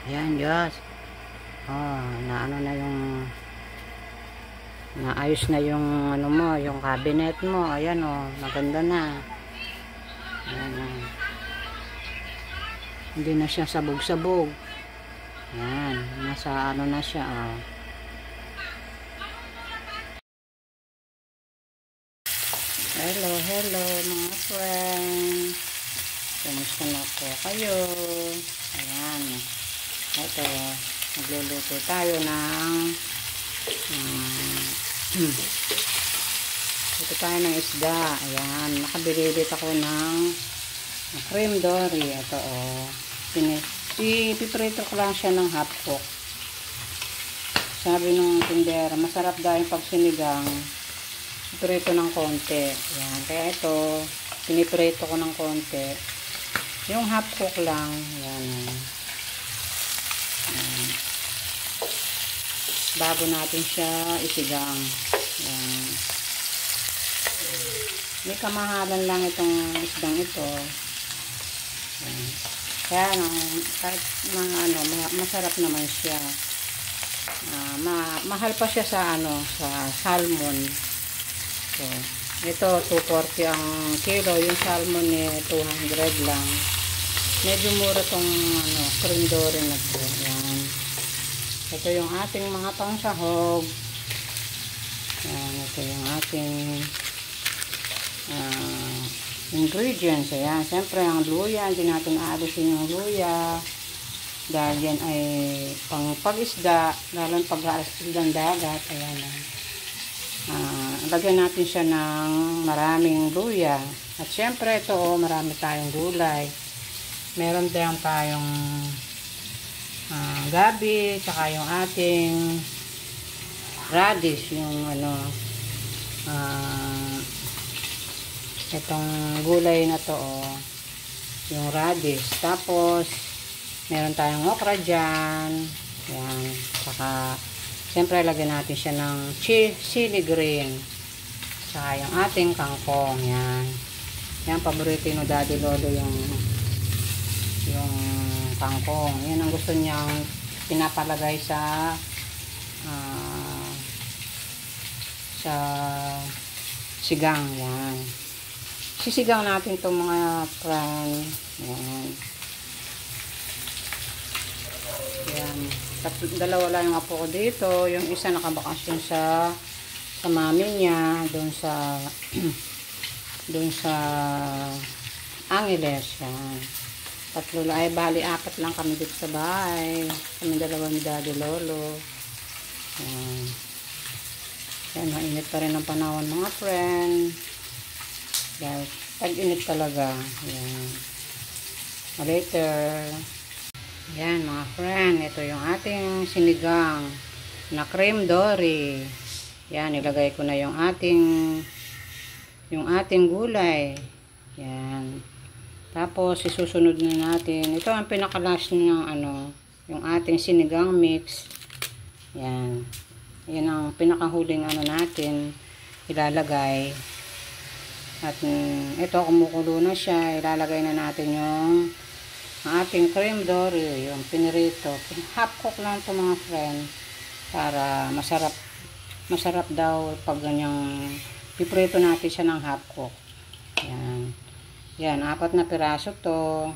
Ayan, Diyos. Oh, na ano na yung naayos na yung ano mo, yung cabinet mo. Ayan oh, maganda na. Ayan oh. Hindi na siya sabog-sabog. Ayan, nasa ano na siya oh. Hello, hello mga friends. Kumusta na po kayo? Ayan. Ito, magluluto tayo ng ito tayo ng isda. Ayan, nakabilibit ako ng cream dory. Ito oh. Ipiprito ko lang siya ng half cook. Sabi ng tindera, masarap dahil pag sinigang piprito ng konti. Ayan, kaya ito piniprito ko ng konti. Yung half cook lang. Ayan. Ayan. Bago natin siya isigang. Ayan. May kamahalan lang itong isdang ito. Ayan. Kaya kahit ano, masarap naman siya. Mahal pa siya sa ano, sa salmon. So, ito 240 ang kilo, yung salmon ni 200 lang. Medyo mura tong ano, cream dory na to. Ayan. Ito yung ating mga pangsahog. Ayan, ito yung ating ingredients. Ayan, siyempre ang luya, hindi natin aalisin yung luya dahil yan ay pang pag-isda, lalo pag-isda ng dagat. Ayan, lagyan natin siya ng maraming luya. At siyempre ito, marami tayong gulay. Meron din tayong gabi, tsaka yung ating radish, yung ano, itong gulay na to, oh, yung radish. Tapos, meron tayong okra dyan. Yan. Tsaka, siyempre, lagyan natin siya ng chili green. Tsaka yung ating kangkong. Yan. Yan, paborito ni Daddy Lolo yung kangkong. Yan ang gusto niyang pinapalagay sa sigang. Yan. Sisigang natin itong mga friend. Yan. Yan. Dalawa lang yung apo ko dito. Yung isa nakabakasyon sa mami niya doon sa Angeles. Yan. Tatlo lang. Ay, bali, 4 lang kami dito sa bahay. Kami dalawa ni Daddy Lolo. Yan. Yan, mainit pa rin ang panahon mga friend. Dahil tag-init talaga. Yan. Later. Yan mga friend. Ito yung ating sinigang na cream dory. Yan, ilagay ko na yung ating gulay. Yan. Tapos, isusunod na natin. Ito ang pinakalas ng ano, yung ating sinigang mix. Yan. Yan ang pinakahuling ano natin ilalagay. At ito, kumukulo na siya. Ilalagay na natin yung ating cream dory, yung pinirito. Half cook lang ito mga friend. Para masarap daw pag ganyang piprito natin siya ng half cook. Yan. Yan, 4 na piraso to.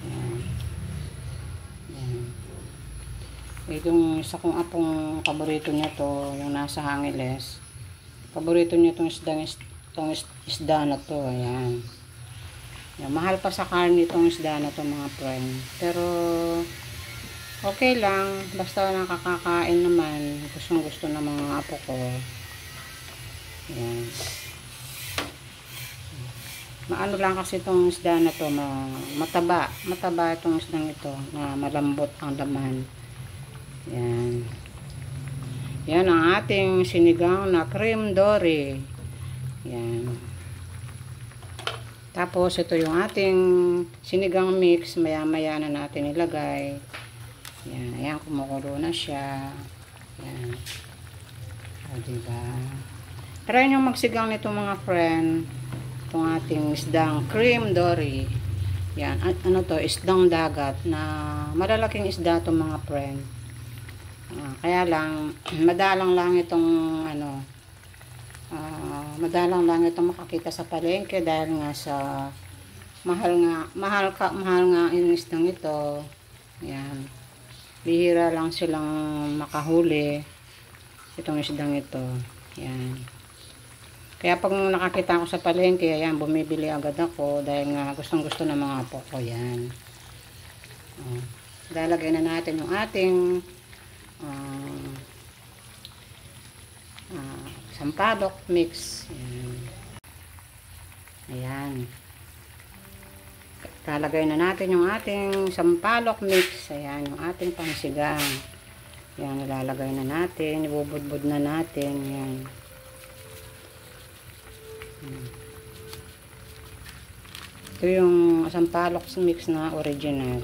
Yan. Yan. Itong isa kong apong paborito niya to, yung nasa Angeles. Paborito niya itong isda na to. Ayan. Yan. Mahal pa sa karne itong isda na to mga friend. Pero okay lang. Basta nakakakain naman. Gustong gusto ng mga apo ko. Yan. Maano lang kasi itong isda na to. Mataba. Mataba itong isdang ito. Na malambot ang laman. Yan. Yan ang ating sinigang na cream dory. Yan. Tapos, ito yung ating sinigang mix. Maya-maya na natin ilagay. Yan. Ayan, kumukulo na siya. Yan. O, diba? Try nyo magsigang nito mga friend. Itong ating isdang cream dory. Yan, ano to, isdang dagat na malalaking isda to mga friend. Kaya lang, madalang lang itong ano, madalang lang itong makakita sa palengke dahil nga sa mahal nga yung isdang ito. Yan. Bihira lang silang makahuli itong isdang ito. Yan. Kaya pag nakakita ako sa palengke, ayan, bumibili agad ako dahil nga gustong-gusto ng mga apo ko. Yan. Lalagay na natin yung ating sampalok mix. Ayan. Ayan. Lalagay na natin yung ating sampalok mix. Ayan, yung ating pangsigang. Ayan, nilalagay na natin. Ibubudbud na natin. Ayan. Ito yung sampalok mix na original.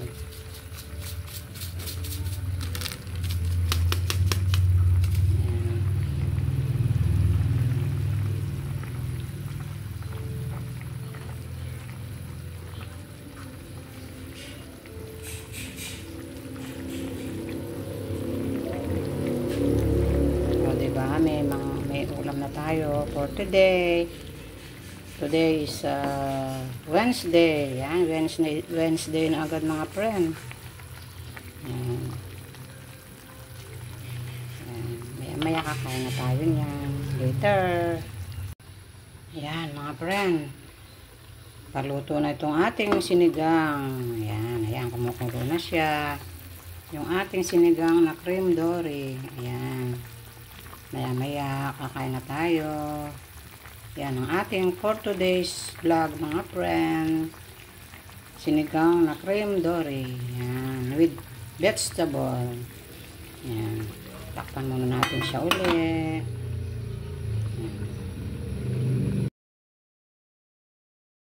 May ulam na tayo for today. Today is Wednesday. Yan, Wednesday na agad mga friend. Yan. Maya kakain na tayo niyan. Later. Yan mga friend. Paluto na itong ating sinigang. Ayan, kumukulo na siya. Yung ating sinigang na cream dory. Ayan. Maya kakain na tayo. Yan ang ating for today's vlog mga friend. Sinigang na cream dory. Yan, with vegetable. Yan. Takpan muna natin siya ulit. Yan.